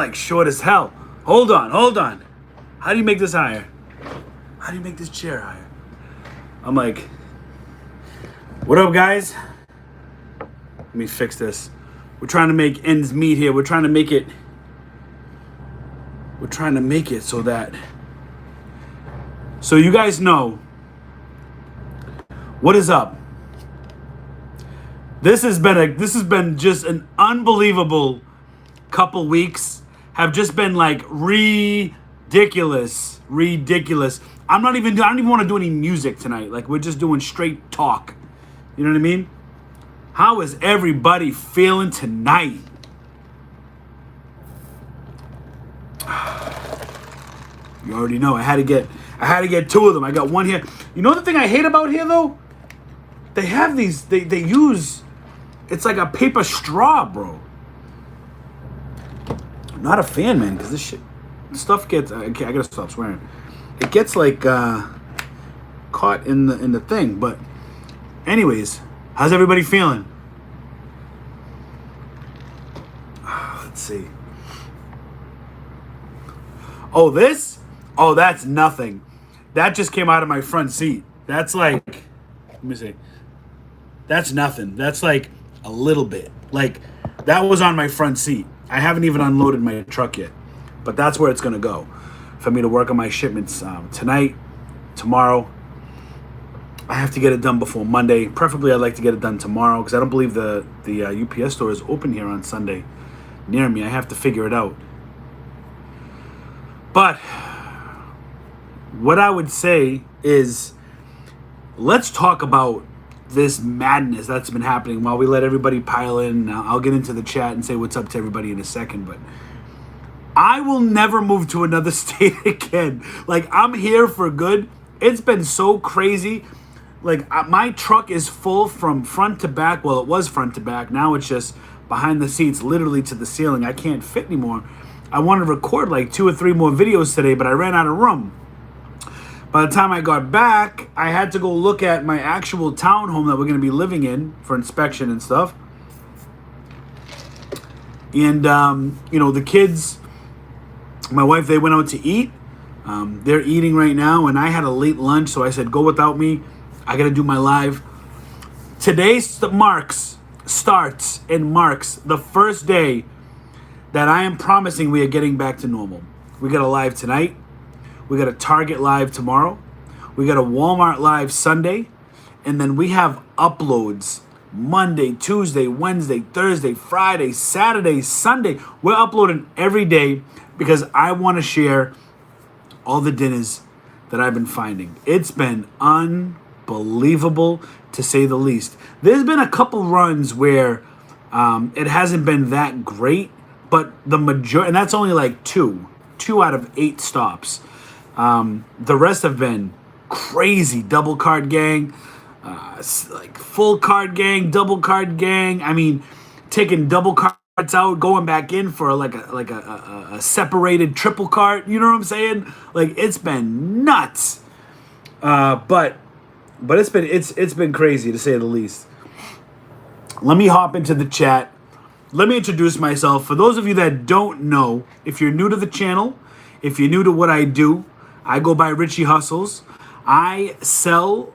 like short as hell. Hold on. How do you make this higher? How do you make this chair higher? I'm like, what up, guys? Let me fix this. We're trying to make ends meet here. We're trying to make it so that, so you guys know what is up. This has been just an unbelievable couple weeks. Have just been like ridiculous. I don't even want to do any music tonight. Like, we're just doing straight talk. You know what I mean? How is everybody feeling tonight? You already know. I had to get two of them. I got one here. You know the thing I hate about here though? They have these. They use. It's like a paper straw, bro. I'm not a fan, man, because this stuff gets. I gotta stop swearing. It gets like caught in the thing. But anyways, how's everybody feeling? Let's see. Oh, this? Oh, that's nothing. That just came out of my front seat. That's like, let me see. That's nothing. That's like a little bit. Like, that was on my front seat. I haven't even unloaded my truck yet. But that's where it's going to go for me to work on my shipments tonight, tomorrow. I have to get it done before Monday. Preferably, I'd like to get it done tomorrow because I don't believe the UPS store is open here on Sunday near me. I have to figure it out. But what I would say is, let's talk about this madness that's been happening while we let everybody pile in. I'll get into the chat and say what's up to everybody in a second, but I will never move to another state again. Like, I'm here for good. It's been so crazy. Like, my truck is full from front to back. Well, it was front to back. Now it's just behind the seats, literally to the ceiling. I can't fit anymore. I wanted to record like 2 or 3 more videos today, but I ran out of room. By the time I got back, I had to go look at my actual townhome that we're going to be living in for inspection and stuff. And, the kids, my wife, they went out to eat. They're eating right now, and I had a late lunch, so I said, go without me. I got to do my live. Today starts and marks the first day that I am promising we are getting back to normal. We got a live tonight. We got a Target live tomorrow. We got a Walmart live Sunday. And then we have uploads Monday, Tuesday, Wednesday, Thursday, Friday, Saturday, Sunday. We're uploading every day because I want to share all the dinners that I've been finding. It's been unbelievable, to say the least. There's been a couple runs where it hasn't been that great, but the majority, and that's only like two out of 8 stops. The rest have been crazy. Double card gang, like full card gang, double card gang. I mean, taking double cards out, going back in for like a separated triple card. You know what I'm saying? Like, it's been nuts. But it's been crazy, to say the least. Let me hop into the chat. Let me introduce myself. For those of you that don't know, if you're new to the channel, if you're new to what I do, I go by Richie Hustles. I sell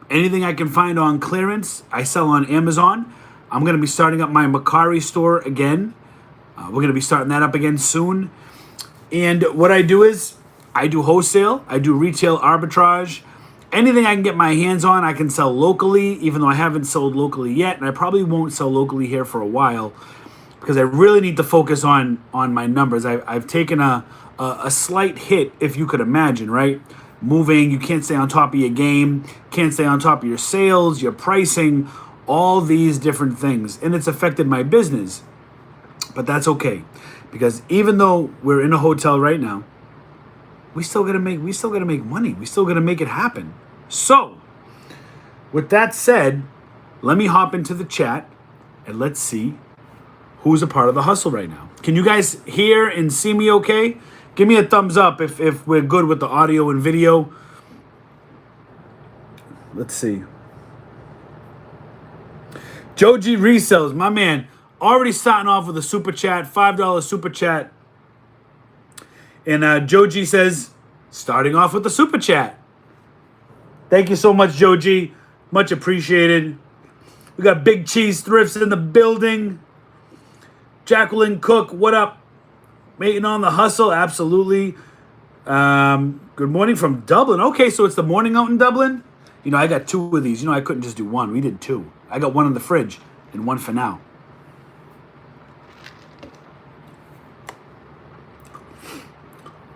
anything I can find on clearance. I sell on Amazon. I'm going to be starting up my Macari store again. We're going to be starting that up again soon. And what I do is, I do wholesale. I do retail arbitrage. Anything I can get my hands on, I can sell locally, even though I haven't sold locally yet. And I probably won't sell locally here for a while because I really need to focus on my numbers. I've taken a slight hit, if you could imagine, right? Moving, you can't stay on top of your game, can't stay on top of your sales, your pricing, all these different things. And it's affected my business. But that's okay, because even though we're in a hotel right now, we still gotta make money. We still gotta make it happen. So, with that said, let me hop into the chat and let's see who's a part of the hustle right now. Can you guys hear and see me okay? Give me a thumbs up if we're good with the audio and video. Let's see. Joji Resells, my man, already starting off with a super chat, $5 super chat. And Joji says, starting off with the super chat. Thank you so much, Joji. Much appreciated. We got Big Cheese Thrifts in the building. Jacqueline Cook, what up? Making on the hustle, absolutely. Good morning from Dublin. Okay, so it's the morning out in Dublin. You know, I got 2 of these. You know, I couldn't just do one. We did 2. I got 1 in the fridge and 1 for now.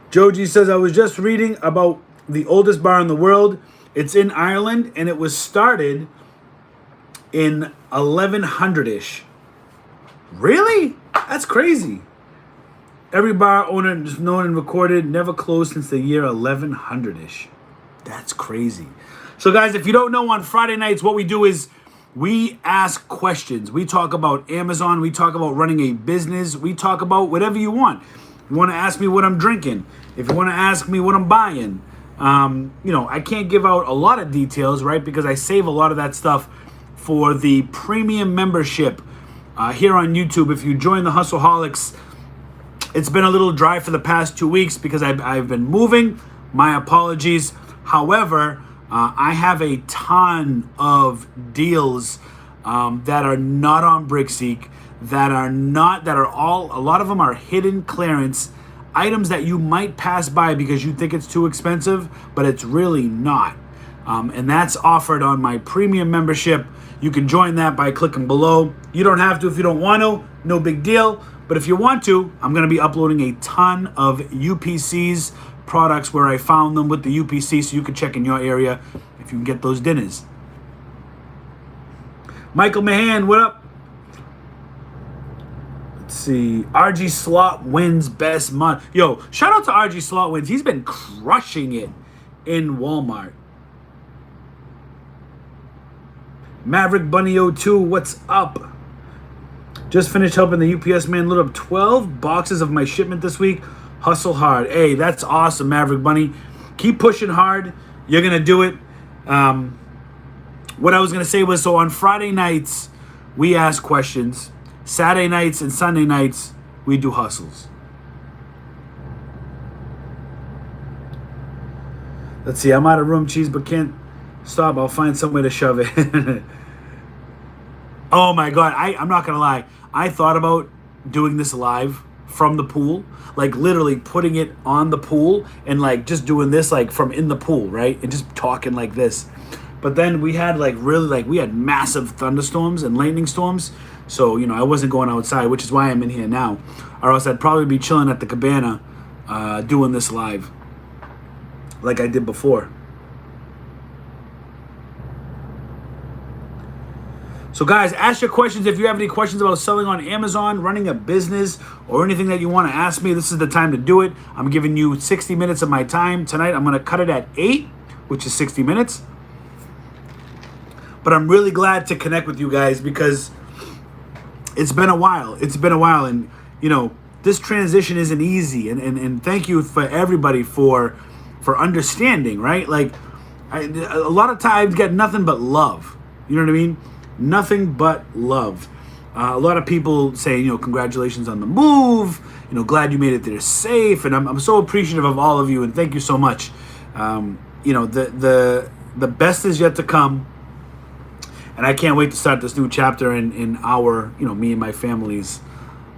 Joji says, I was just reading about the oldest bar in the world. It's in Ireland, and it was started in 1100-ish. Really? That's crazy. Every bar owner is known and recorded, never closed since the year 1100-ish. That's crazy. So, guys, if you don't know, on Friday nights, what we do is we ask questions. We talk about Amazon. We talk about running a business. We talk about whatever you want. If you want to ask me what I'm drinking, if you want to ask me what I'm buying, you know, I can't give out a lot of details, right? Because I save a lot of that stuff for the premium membership here on YouTube. If you join the Hustleholics, it's been a little dry for the past 2 weeks because I've been moving. My apologies. However, I have a ton of deals that are not on Brickseek, that are all, a lot of them are hidden clearance items that you might pass by because you think it's too expensive, but it's really not. And that's offered on my premium membership. You can join that by clicking below. You don't have to if you don't want to, no big deal. But if you want to, I'm going to be uploading a ton of UPC's products where I found them with the UPC, so you can check in your area if you can get those dinners. Michael Mahan, what up? Let's see. RG Slot wins best month. Yo, shout out to RG Slot wins. He's been crushing it in Walmart. Maverick Bunny 02, what's up? Just finished helping the UPS man load up 12 boxes of my shipment this week. Hustle hard. Hey, that's awesome, Maverick Bunny. Keep pushing hard. You're going to do it. What I was going to say was, so on Friday nights, we ask questions. Saturday nights and Sunday nights, we do hustles. Let's see. I'm out of room, cheese, but can't stop. I'll find some way to shove it. Oh, my God. I'm not going to lie. I thought about doing this live from the pool, like literally putting it on the pool and like just doing this like from in the pool, right? And just talking like this. But then we had we had massive thunderstorms and lightning storms. So, you know, I wasn't going outside, which is why I'm in here now. Or else I'd probably be chilling at the cabana doing this live like I did before. So guys, ask your questions. If you have any questions about selling on Amazon, running a business, or anything that you want to ask me, this is the time to do it. I'm giving you 60 minutes of my time. Tonight, I'm going to cut it at 8, which is 60 minutes. But I'm really glad to connect with you guys because it's been a while. It's been a while. And, you know, this transition isn't easy. And thank you for everybody for understanding, right? Like, a lot of times get nothing but love. You know what I mean? Nothing but love. A lot of people say, you know, congratulations on the move. You know, glad you made it there safe. And I'm so appreciative of all of you. And thank you so much. You know, the best is yet to come. And I can't wait to start this new chapter in our, you know, me and my family's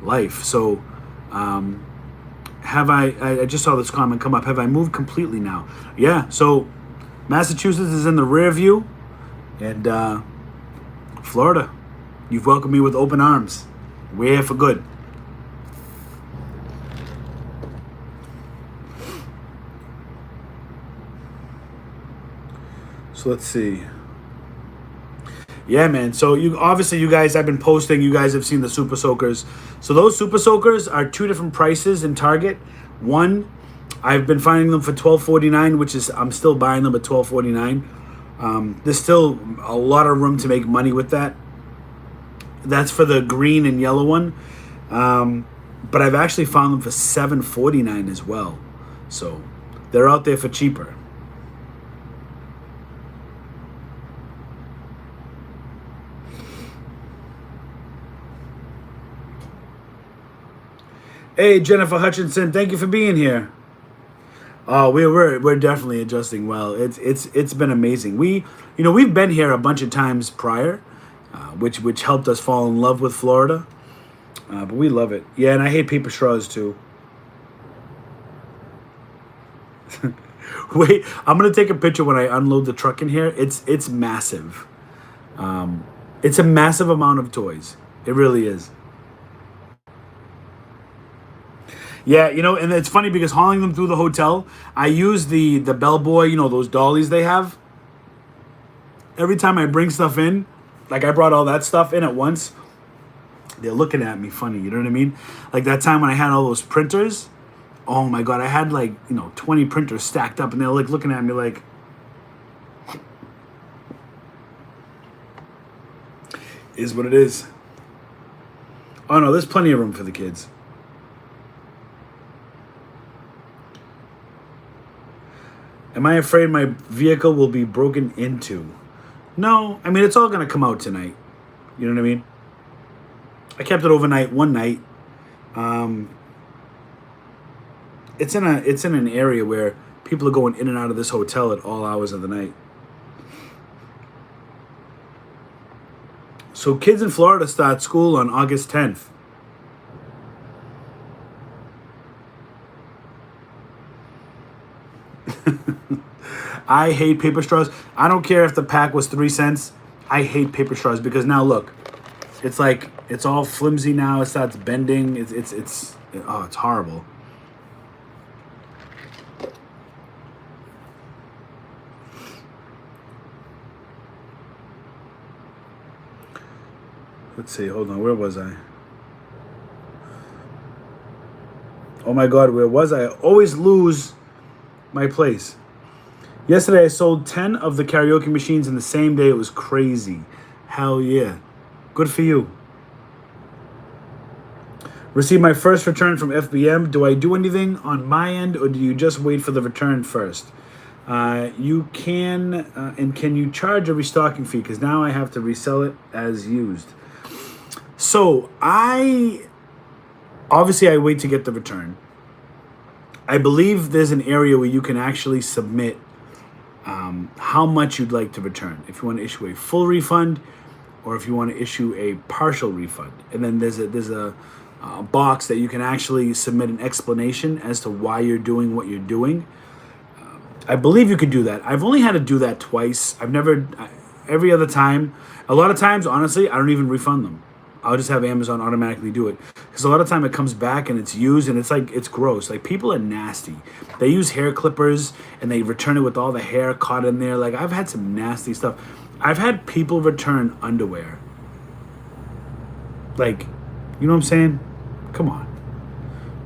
life. So, I just saw this comment come up. Have I moved completely now? Yeah. So, Massachusetts is in the rear view. And, Florida, you've welcomed me with open arms. We're here for good. So let's see. Yeah, man. So you guys, I've been posting. You guys have seen the Super Soakers. So those Super Soakers are 2 different prices in Target. One, I've been finding them for $12.49, which is I'm still buying them at $12.49. There's still a lot of room to make money with that. That's for the green and yellow one. But I've actually found them for $7.49 as well. So they're out there for cheaper. Hey, Jennifer Hutchinson, thank you for being here. Oh, we're definitely adjusting well. It's been amazing. We've been here a bunch of times prior, which helped us fall in love with Florida. But we love it. Yeah, and I hate paper straws too. Wait, I'm gonna take a picture when I unload the truck in here. It's massive. It's a massive amount of toys. It really is. Yeah, and it's funny because hauling them through the hotel, I use the bellboy, those dollies they have. Every time I bring stuff in, like I brought all that stuff in at once, they're looking at me funny, you know what I mean? Like that time when I had all those printers, oh my God, I had 20 printers stacked up and they're like looking at me like, is what it is. Oh no, there's plenty of room for the kids. Am I afraid my vehicle will be broken into? No, I mean, it's all going to come out tonight. You know what I mean? I kept it overnight one night. It's in an area where people are going in and out of this hotel at all hours of the night. So kids in Florida start school on August 10th. I hate paper straws. I don't care if the pack was 3 cents. I hate paper straws because now look, it's all flimsy now. It starts bending. It's horrible. Let's see. Hold on. Where was I? Oh my God, where was I? I always lose my place. Yesterday, I sold 10 of the karaoke machines in the same day. It was crazy. Hell yeah. Good for you. Received my first return from FBM. Do I do anything on my end, or do you just wait for the return first? You can, and can you charge a restocking fee? Because now I have to resell it as used. So obviously I wait to get the return. I believe there's an area where you can actually submit how much you'd like to return. If you want to issue a full refund, or if you want to issue a partial refund, and then there's a box that you can actually submit an explanation as to why you're doing what you're doing. I believe you could do that. I've only had to do that twice. Every other time. A lot of times, honestly, I don't even refund them. I'll just have Amazon automatically do it. Because a lot of time it comes back and it's used and it's gross. Like, people are nasty. They use hair clippers and they return it with all the hair caught in there. Like, I've had some nasty stuff. I've had people return underwear. Like, you know what I'm saying? Come on.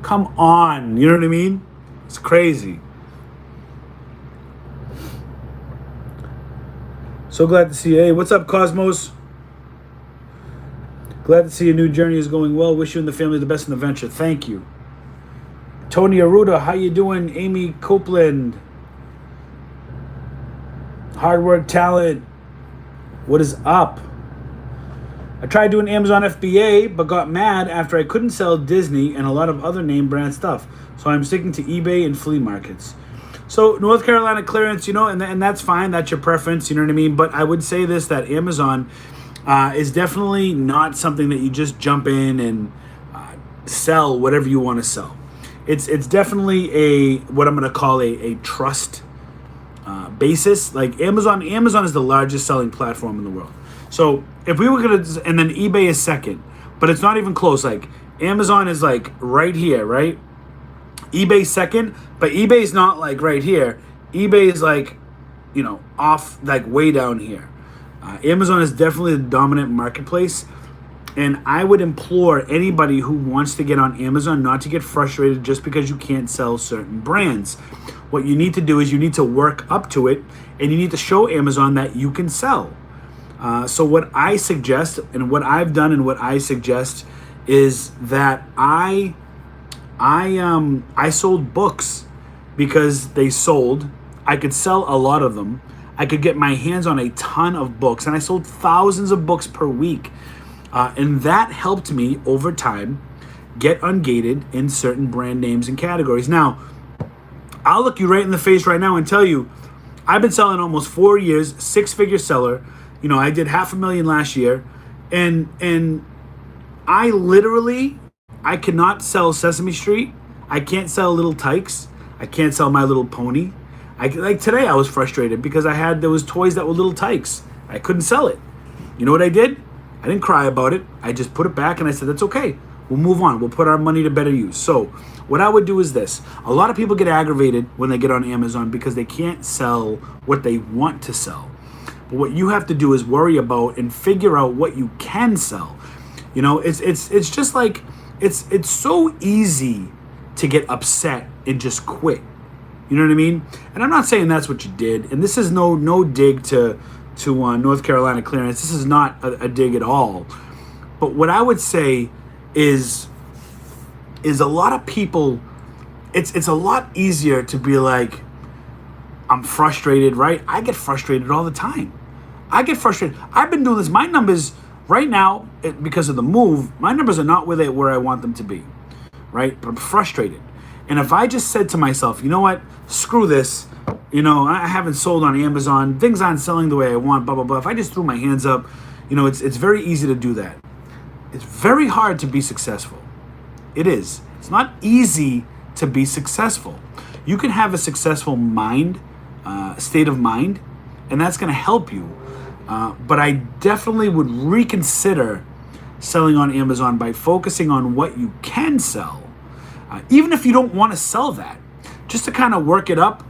Come on. You know what I mean? It's crazy. So glad to see you. Hey, what's up, Cosmos? Glad to see your new journey is going well. Wish you and the family the best in the venture. Thank you. Tony Aruda, how you doing? Amy Copeland. Hard work talent. What is up? I tried doing Amazon FBA, but got mad after I couldn't sell Disney and a lot of other name brand stuff. So I'm sticking to eBay and flea markets. So North Carolina clearance, and that's fine. That's your preference, you know what I mean? But I would say this, that Amazon is definitely not something that you just jump in and sell whatever you want to sell. It's definitely what I'm going to call a trust basis. Like Amazon is the largest selling platform in the world. So if we were going to, and then eBay is second, but it's not even close. Like Amazon is like right here, right? eBay second, but eBay is not like right here. eBay is like, off, like way down here. Amazon is definitely the dominant marketplace, and I would implore anybody who wants to get on Amazon not to get frustrated just because you can't sell certain brands. What you need to do is you need to work up to it, and you need to show Amazon that you can sell. So what I suggest, and what I've done and what I suggest, is that I sold books because they sold. I could sell a lot of them. I could get my hands on a ton of books, and I sold thousands of books per week. And that helped me over time get ungated in certain brand names and categories. Now, I'll look you right in the face right now and tell you, I've been selling almost 4 years, six-figure seller. You know, I did $500,000 last year, and I literally, I cannot sell Sesame Street. I can't sell Little Tykes. I can't sell My Little Pony. Like today, I was frustrated because there was toys that were Little Tykes. I couldn't sell it. You know what I did? I didn't cry about it. I just put it back and I said, that's okay. We'll move on. We'll put our money to better use. So what I would do is this. A lot of people get aggravated when they get on Amazon because they can't sell what they want to sell. But what you have to do is worry about and figure out what you can sell. You know, it's just like, it's so easy to get upset and just quit. You know what I mean? And I'm not saying that's what you did. And this is no dig to North Carolina clearance. This is not a dig at all. But what I would say is a lot of people, it's a lot easier to be like, I'm frustrated, right? I get frustrated all the time. I get frustrated. I've been doing this. My numbers right now, because of the move, my numbers are not where I want them to be, right? But I'm frustrated. And if I just said to myself, you know what, screw this, you know, I haven't sold on Amazon, things aren't selling the way I want, blah, blah, blah. If I just threw my hands up, you know, it's very easy to do that. It's very hard to be successful. It is. It's not easy to be successful. You can have a successful mind, state of mind, and that's going to help you. But I definitely would reconsider selling on Amazon by focusing on what you can sell. Even if you don't want to sell that, just to kind of work it up.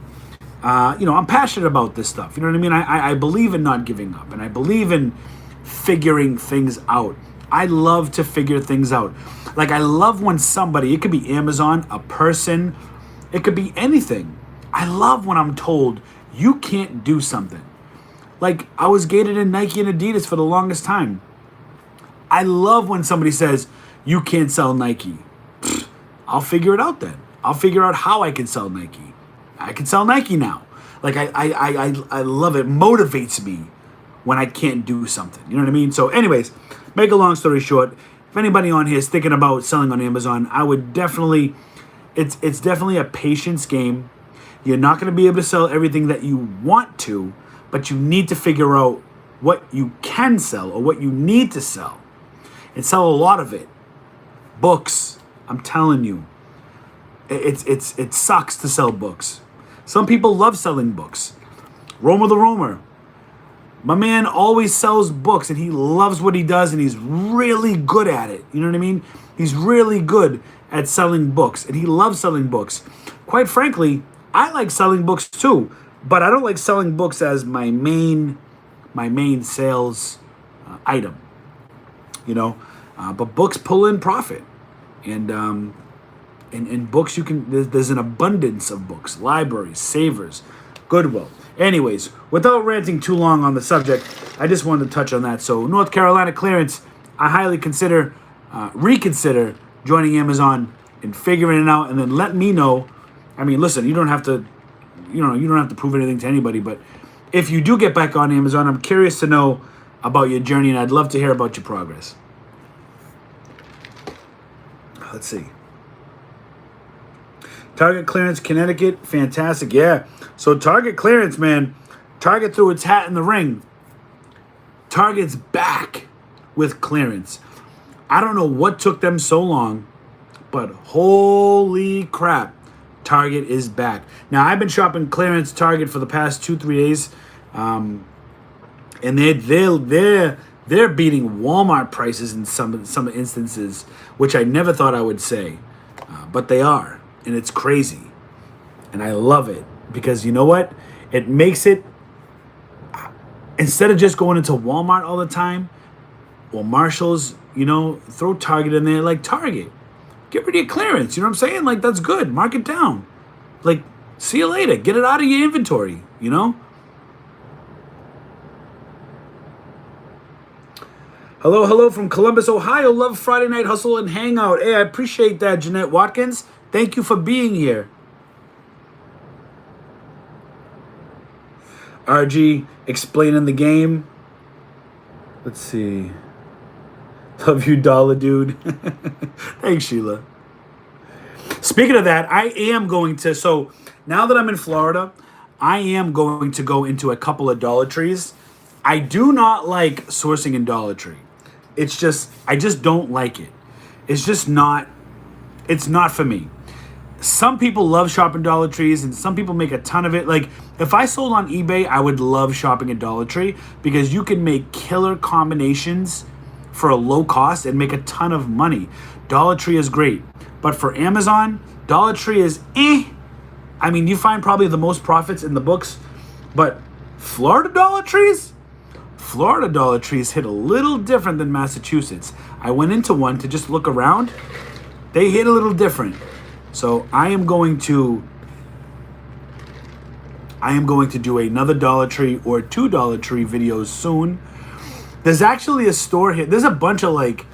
You know, I'm passionate about this stuff. You know what I mean? I believe in not giving up, and I believe in figuring things out. I love to figure things out. Like, I love when somebody, it could be Amazon, a person, it could be anything. I love when I'm told you can't do something. Like, I was gated in Nike and Adidas for the longest time. I love when somebody says, you can't sell Nike. I'll figure it out then. I'll figure out how I can sell Nike. I can sell Nike now. Like, I love it. Motivates me when I can't do something. You know what I mean? So anyways, make a long story short, if anybody on here is thinking about selling on Amazon, I would definitely, it's definitely a patience game. You're not going to be able to sell everything that you want to, but you need to figure out what you can sell or what you need to sell and sell a lot of it. Books, I'm telling you, it sucks to sell books. Some people love selling books. Romer the Romer, my man always sells books and he loves what he does and he's really good at it. You know what I mean? He's really good at selling books and he loves selling books. Quite frankly, I like selling books too, but I don't like selling books as my main sales item. You know, but books pull in profit. And in books, there's an abundance of books, libraries, savers, Goodwill. Anyways, without ranting too long on the subject, I just wanted to touch on that. So North Carolina clearance, I highly reconsider joining Amazon and figuring it out, and then let me know. I mean, listen, you don't have to prove anything to anybody, but if you do get back on Amazon, I'm curious to know about your journey, and I'd love to hear about your progress. Let's see. Target clearance, Connecticut, fantastic. Yeah. So Target clearance, man. Target threw its hat in the ring. Target's back with clearance. I don't know what took them so long, but holy crap, Target is back. Now, I've been shopping clearance Target for the past 2-3 days, and they're beating Walmart prices in some instances, which I never thought I would say, but they are, and it's crazy, and I love it because you know what? It makes it, instead of just going into Walmart all the time or Marshalls, you know, throw Target in there. Like, Target, get rid of your clearance. You know what I'm saying? Like, that's good. Mark it down. Like, see you later. Get it out of your inventory, you know? Hello from Columbus, Ohio. Love Friday Night Hustle and Hangout. Hey, I appreciate that, Jeanette Watkins. Thank you for being here. RG explaining the game. Let's see. Love you, dollar dude. Thanks, Sheila. Speaking of that, I am going to, so now that I'm in Florida, I am going to go into a couple of Dollar Trees. I do not like sourcing in Dollar Tree. It's just, I just don't like it. It's just not, it's not for me. Some people love shopping Dollar Trees and some people make a ton of it. Like if I sold on eBay, I would love shopping at Dollar Tree because you can make killer combinations for a low cost and make a ton of money. Dollar Tree is great. But for Amazon, Dollar Tree is I mean, you find probably the most profits in the books, but Florida Dollar Trees hit a little different than Massachusetts. I went into one to just look around. They hit a little different. So I am going to do another Dollar Tree or two Dollar Tree videos soon. There's actually a store here. There's a bunch of like,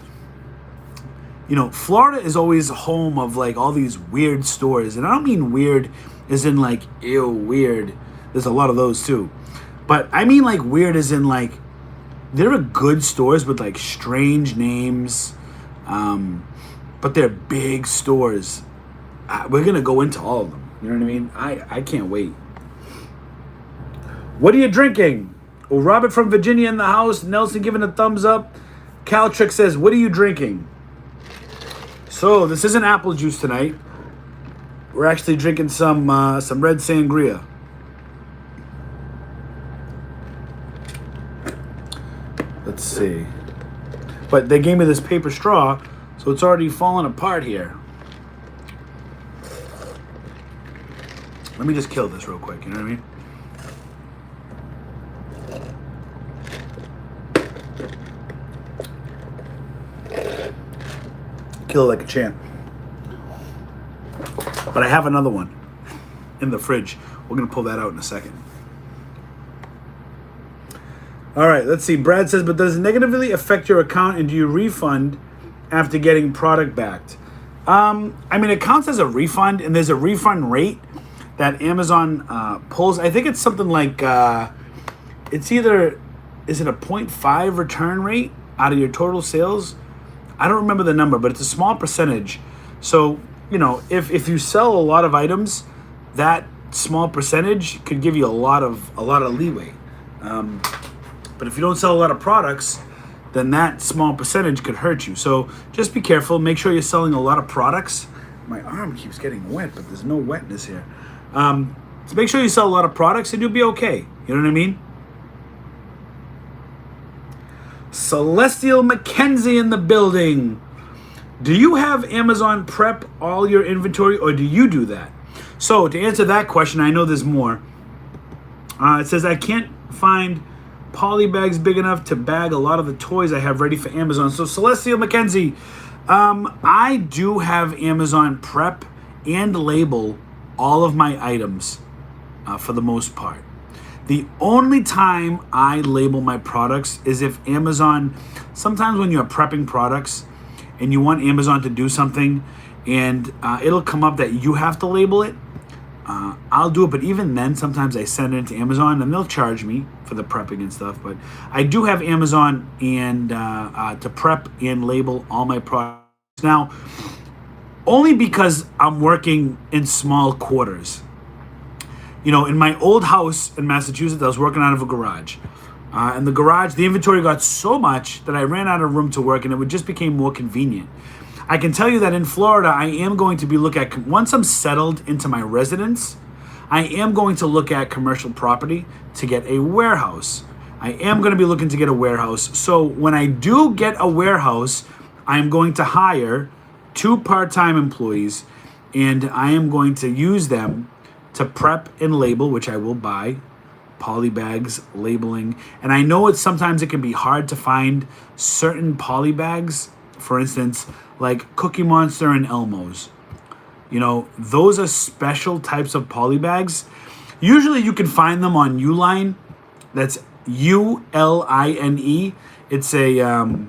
you know, Florida is always home of like all these weird stores. And I don't mean weird as in like, ew, weird. There's a lot of those too. But I mean like weird as in like, there are good stores with like strange names. But they're big stores. We're going to go into all of them. You know what I mean? I can't wait. What are you drinking? Well, Robert from Virginia in the house. Nelson giving a thumbs up. Caltrick says, what are you drinking? So this isn't apple juice tonight. We're actually drinking some red sangria. Let's see. But they gave me this paper straw, so it's already falling apart here. Let me just kill this real quick, you know what I mean? Kill it like a champ. But I have another one in the fridge. We're going to pull that out in a second. All right, let's see. Brad says, but does it negatively affect your account and do you refund after getting product back? I mean, it counts as a refund and there's a refund rate that Amazon pulls. I think it's something like, it's either, is it a 0.5 return rate out of your total sales? I don't remember the number, but it's a small percentage. So, you know, if you sell a lot of items, that small percentage could give you a lot of leeway. But if you don't sell a lot of products, then that small percentage could hurt you. So just be careful. Make sure you're selling a lot of products. My arm keeps getting wet, but there's no wetness here. So make sure you sell a lot of products and you'll be okay. You know what I mean? Celestial Mackenzie in the building. Do you have Amazon prep all your inventory or do you do that? So to answer that question, I know there's more. It says, I can't find poly bags big enough to bag a lot of the toys I have ready for Amazon. So Celestial Mackenzie, I do have Amazon prep and label all of my items for the most part. The only time I label my products is if Amazon, sometimes when you're prepping products and you want Amazon to do something and it'll come up that you have to label it, I'll do it. But even then, sometimes I send it to Amazon and they'll charge me for the prepping and stuff. But I do have Amazon and to prep and label all my products. Now, only because I'm working in small quarters. You know, in my old house in Massachusetts, I was working out of a garage. And the garage, the inventory got so much that I ran out of room to work and it just became more convenient. I can tell you that in Florida, I am going to be looking at, once I'm settled into my residence, I am going to look at commercial property to get a warehouse. I am going to be looking to get a warehouse. So when I do get a warehouse, I'm going to hire 2 part-time employees and I am going to use them to prep and label, which I will buy, poly bags, labeling. And I know sometimes it can be hard to find certain poly bags, for instance, like Cookie Monster and Elmo's. You know, those are special types of poly bags. Usually you can find them on Uline. That's ULINE. It's a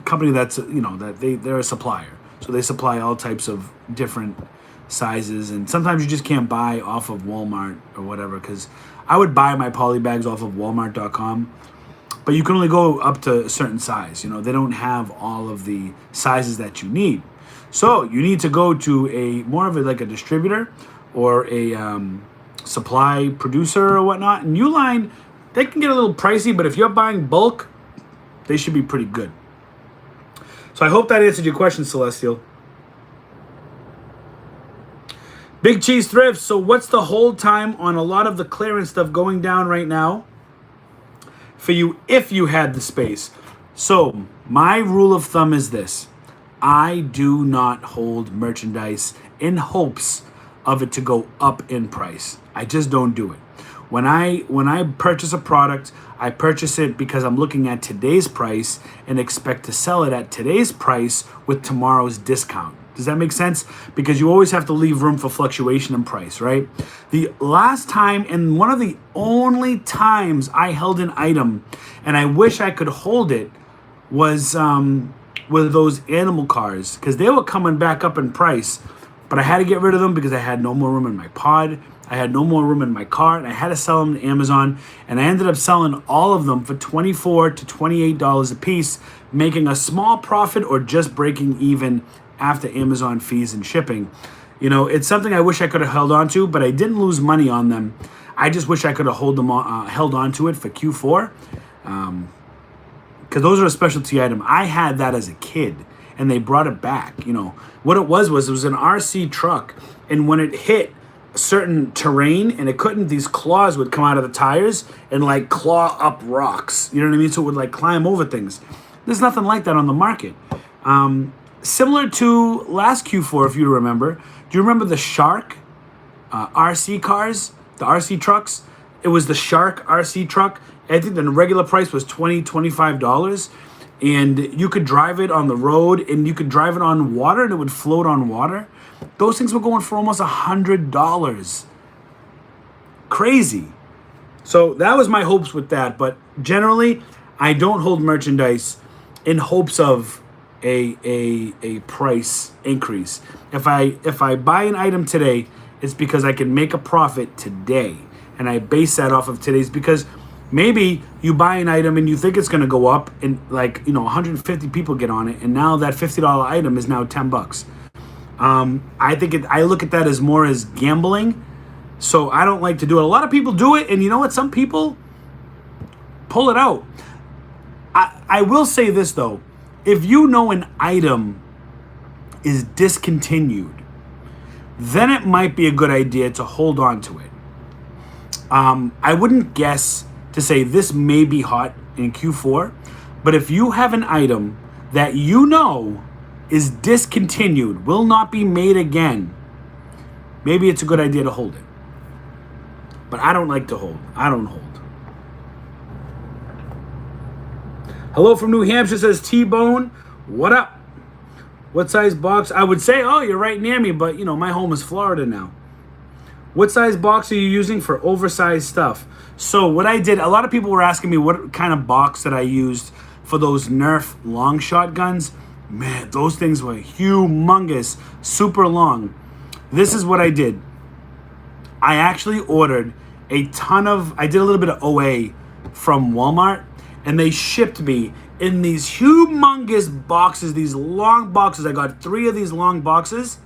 company that's, you know, that they're a supplier. So they supply all types of different sizes, and sometimes you just can't buy off of Walmart or whatever, because I would buy my poly bags off of Walmart.com, but you can only go up to a certain size. You know, they don't have all of the sizes that you need. So you need to go to like a distributor or a supply producer or whatnot. And Uline, they can get a little pricey, but if you're buying bulk, they should be pretty good. So I hope that answered your question, Celestial. Big Cheese Thrift. So what's the hold time on a lot of the clearance stuff going down right now for you if you had the space? So my rule of thumb is this. I do not hold merchandise in hopes of it to go up in price. I just don't do it. When I purchase a product, I purchase it because I'm looking at today's price and expect to sell it at today's price with tomorrow's discount. Does that make sense? Because you always have to leave room for fluctuation in price, right? The last time, and one of the only times I held an item, and I wish I could hold it, was with those animal cars, because they were coming back up in price, but I had to get rid of them because I had no more room in my pod. I had no more room in my car, and I had to sell them to Amazon, and I ended up selling all of them for $24 to $28 a piece, making a small profit or just breaking even after Amazon fees and shipping. You know, it's something I wish I could have held on to, but I didn't lose money on them. I just wish I could have held on to it for Q4, because those are a specialty item. I had that as a kid, and they brought it back. You know, what it was an RC truck, and when it hit certain terrain and it couldn't, these claws would come out of the tires and like claw up rocks. You know what I mean? So it would like climb over things. There's nothing like that on the market. Similar to last Q4, if you remember. Do you remember the Shark RC cars, the RC trucks? It was the Shark RC truck. I think the regular price was $25, and you could drive it on the road, and you could drive it on water, and it would float on water. Those things were going for almost $100. Crazy. So that was my hopes with that. But generally, I don't hold merchandise in hopes of a price increase. If I buy an item today, it's because I can make a profit today, and I base that off of today's. Because maybe you buy an item and you think it's going to go up, and 150 people get on it, and now that $50 item is now $10. I look at that as more as gambling, so I don't like to do it. A lot of people do it, and you know what? Some people pull it out. I will say this though. If you know an item is discontinued, then it might be a good idea to hold on to it. I wouldn't guess to say this may be hot in Q4, but if you have an item that you know is discontinued, will not be made again, maybe it's a good idea to hold it. But I don't like to hold. I don't hold. Hello from New Hampshire, says T-Bone. What up? What size box? I would say, oh, you're right near me, but my home is Florida now. What size box are you using for oversized stuff? So what I did, a lot of people were asking me what kind of box that I used for those Nerf long shot guns. Man, those things were humongous, super long. This is what I did. I actually ordered I did a little bit of OA from Walmart, and they shipped me in these humongous boxes, these long boxes. I got 3 of these long boxes,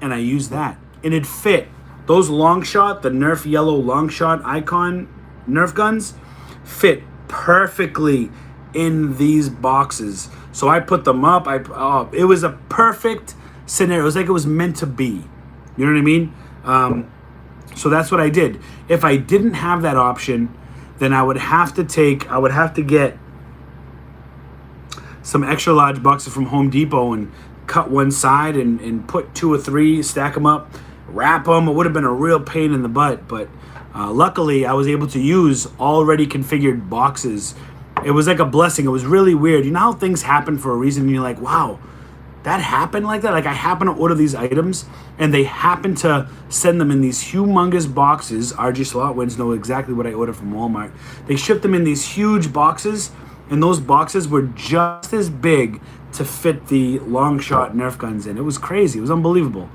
and I used that. And it fit. Those long shot, the Nerf yellow long shot icon Nerf guns, fit perfectly in these boxes. So I put them up. It was a perfect scenario. It was like it was meant to be. You know what I mean? So that's what I did. If I didn't have that option, then I would have to get some extra large boxes from Home Depot and cut one side and put 2 or 3, stack them up, wrap them. It would have been a real pain in the butt, but luckily I was able to use already configured boxes. It was like a blessing. It was really weird. You know how things happen for a reason, and you're like, wow, that happened like that? Like, I happen to order these items, and they happen to send them in these humongous boxes. RG Slot Wins know exactly what I ordered from Walmart. They shipped them in these huge boxes, and those boxes were just as big to fit the long shot Nerf guns in. It was crazy. It was unbelievable.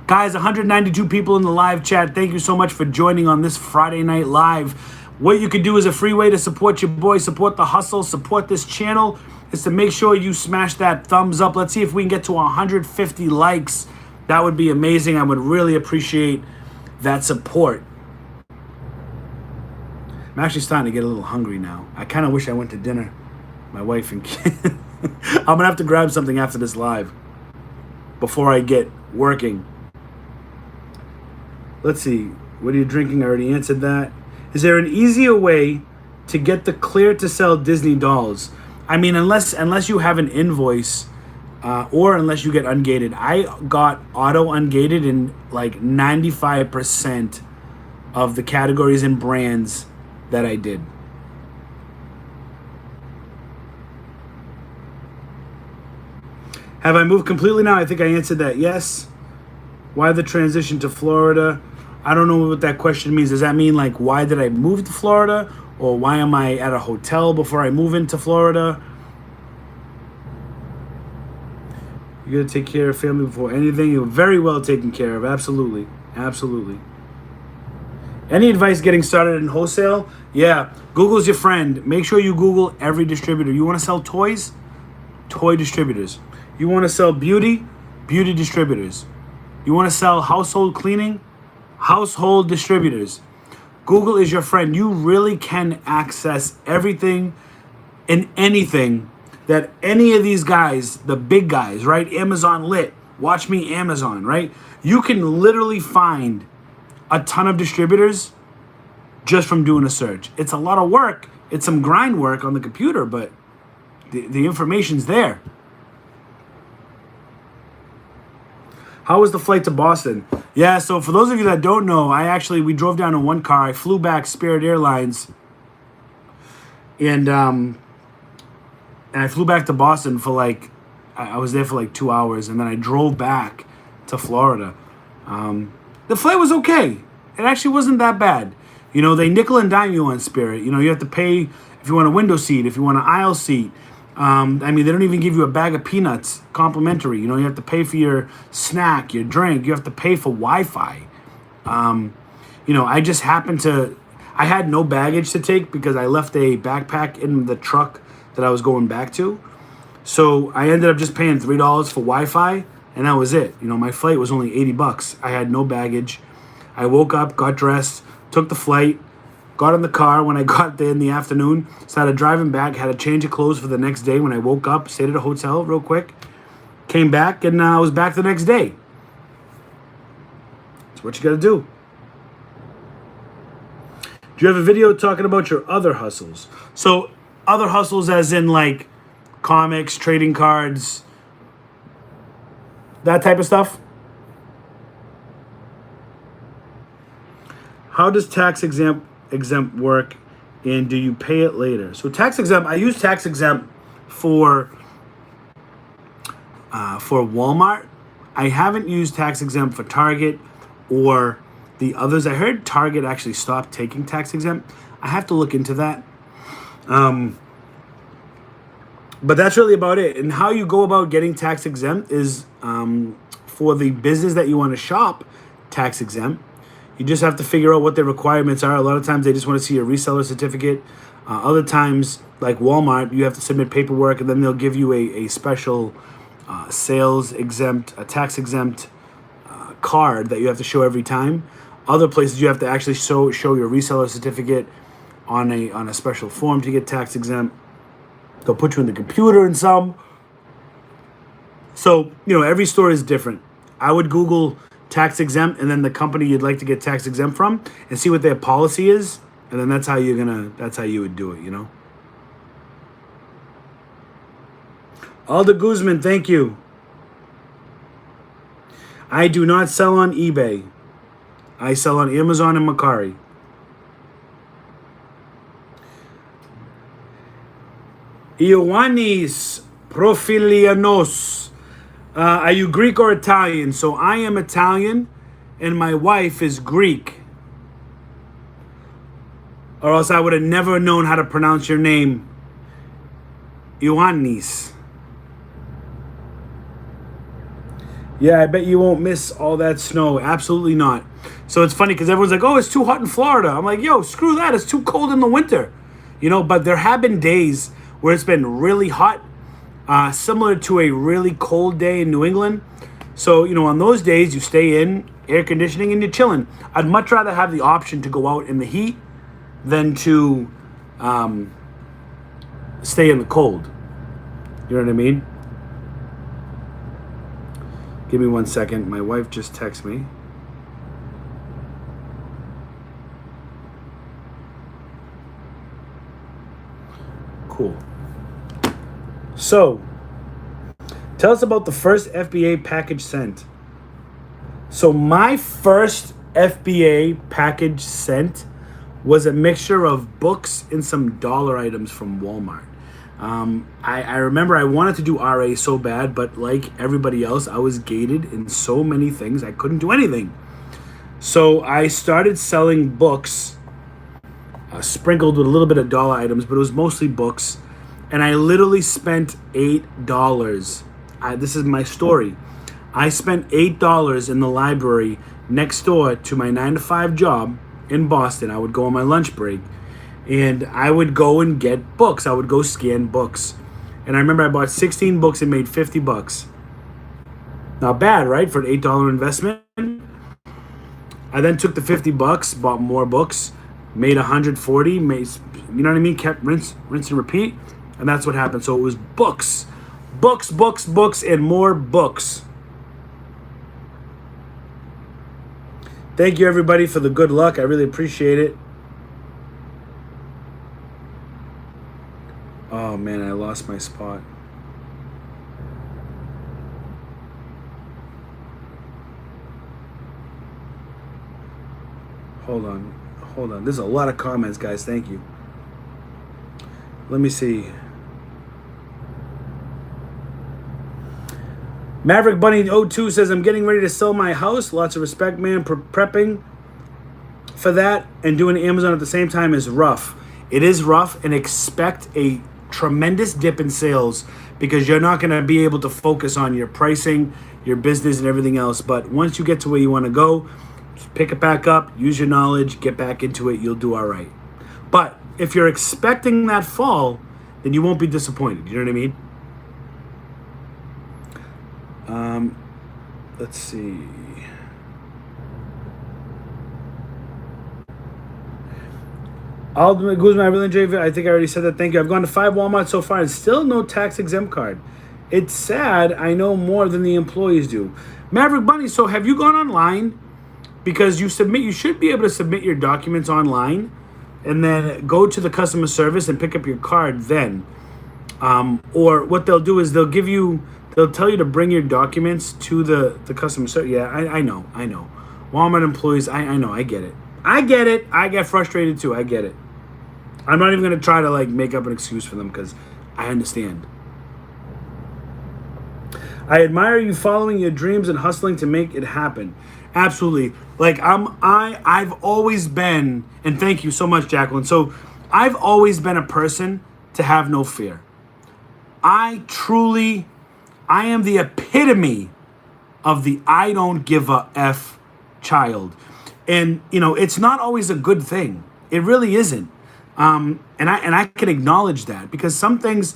Guys, 192 people in the live chat. Thank you so much for joining on this Friday night live. What you can do is a free way to support your boy, support the hustle, support this channel, is to make sure you smash that thumbs up. Let's see if we can get to 150 likes. That would be amazing. I would really appreciate that support. I'm actually starting to get a little hungry now. I kind of wish I went to dinner. My wife and kid. I'm going to have to grab something after this live before I get working. Let's see. What are you drinking? I already answered that. Is there an easier way to get the clear to sell Disney dolls? I mean, unless you have an invoice or unless you get ungated. I got auto ungated in like 95% of the categories and brands that I did. Have I moved completely now? I think I answered that yes. Why the transition to Florida? I don't know what that question means. Does that mean like why did I move to Florida? Or why am I at a hotel before I move into Florida? You gotta take care of family before anything. You're very well taken care of. Absolutely. Absolutely. Any advice getting started in wholesale? Yeah, Google's your friend. Make sure you Google every distributor. You want to sell toys? Toy distributors. You want to sell beauty? Beauty distributors. You want to sell household cleaning? Household distributors. Google is your friend. You really can access everything and anything that any of these guys, the big guys, right? Amazon Lit, Watch Me Amazon, right? You can literally find a ton of distributors just from doing a search. It's a lot of work. It's some grind work on the computer, but the information's there. How was the flight to Boston? Yeah, so for those of you that don't know, we drove down in one car. I flew back Spirit Airlines, and I flew back to Boston for I was there for 2 hours, and then I drove back to Florida. The flight was okay. It actually wasn't that bad. You know, they nickel and dime you on Spirit. You know, you have to pay if you want a window seat, if you want an aisle seat. I mean, they don't even give you a bag of peanuts complimentary. You know, you have to pay for your snack, your drink. You have to pay for Wi-Fi. You know, I just happened to... I had no baggage to take because I left a backpack in the truck that I was going back to. So I ended up just paying $3 for Wi-Fi, and that was it. You know, my flight was only $80. I had no baggage. I woke up, got dressed, took the flight, got in the car. When I got there in the afternoon, started driving back, had a change of clothes for the next day. When I woke up, stayed at a hotel real quick, came back, and I was back the next day. That's what you got to do. Do you have a video talking about your other hustles? So other hustles as in like comics, trading cards, that type of stuff? How does tax exempt work, and do you pay it later? So tax exempt, I use tax exempt for Walmart. I haven't used tax exempt for Target or the others. I heard Target actually stopped taking tax exempt. I have to look into that. But that's really about it. And how you go about getting tax exempt is for the business that you want to shop tax exempt. You just have to figure out what their requirements are. A lot of times they just want to see a reseller certificate. Other times, like Walmart, you have to submit paperwork, and then they'll give you a special sales exempt, a tax exempt card that you have to show every time. Other places you have to actually show your reseller certificate on a special form to get tax exempt. They'll put you in the computer in some. So, you know, every store is different. I would Google tax exempt and then the company you'd like to get tax exempt from and see what their policy is, and then that's how you would do it, you know. Alda Guzman, thank you. I do not sell on eBay. I sell on Amazon and Mercari. Ioannis Profilianos. Are you Greek or Italian? So I am Italian, and my wife is Greek. Or else I would have never known how to pronounce your name. Ioannis. Yeah, I bet you won't miss all that snow. Absolutely not. So it's funny because everyone's like, oh, it's too hot in Florida. I'm like, yo, screw that. It's too cold in the winter. You know, but there have been days where it's been really hot, similar to a really cold day in New England. So, on those days, you stay in, air conditioning, and you're chilling. I'd much rather have the option to go out in the heat than to stay in the cold. You know what I mean? Give me 1 second. My wife just texted me. Cool. So, tell us about the first FBA package sent. So my first FBA package sent was a mixture of books and some dollar items from Walmart. I remember I wanted to do RA so bad, but like everybody else, I was gated in so many things, I couldn't do anything. So I started selling books, sprinkled with a little bit of dollar items, but it was mostly books. And I literally spent $8. This is my story. I spent $8 in the library next door to my 9-to-5 job in Boston. I would go on my lunch break, and I would go and get books. I would go scan books. And I remember I bought 16 books and made $50. Not bad, right? For an $8 investment. I then took the $50, bought more books, made $140, made, you know what I mean? Kept rinse and repeat. And that's what happened. So it was books, and more books. Thank you, everybody, for the good luck. I really appreciate it. Oh, man, I lost my spot. Hold on. There's a lot of comments, guys. Thank you. Let me see. Maverick Bunny 02 says, I'm getting ready to sell my house. Lots of respect, man. Prepping for that and doing Amazon at the same time is rough. It is rough, and expect a tremendous dip in sales because you're not going to be able to focus on your pricing, your business, and everything else. But once you get to where you want to go, just pick it back up, use your knowledge, get back into it. You'll do all right. But if you're expecting that fall, then you won't be disappointed. You know what I mean? Let's see. Ultimate Guzman, I really enjoy it. I think I already said that. Thank you. I've gone to 5 Walmart so far and still no tax exempt card. It's sad. I know more than the employees do. Maverick Bunny, so have you gone online? Because you should be able to submit your documents online and then go to the customer service and pick up your card then. Or what they'll do is they'll tell you to bring your documents to the customer service. Yeah, I know. Walmart employees, I know, I get it. I get frustrated too, I get it. I'm not even going to try to make up an excuse for them because I understand. I admire you following your dreams and hustling to make it happen. Absolutely. I've always been, and thank you so much, Jacqueline. So I've always been a person to have no fear. I am the epitome of the I don't give a F child. And, it's not always a good thing. It really isn't. And I can acknowledge that because some things,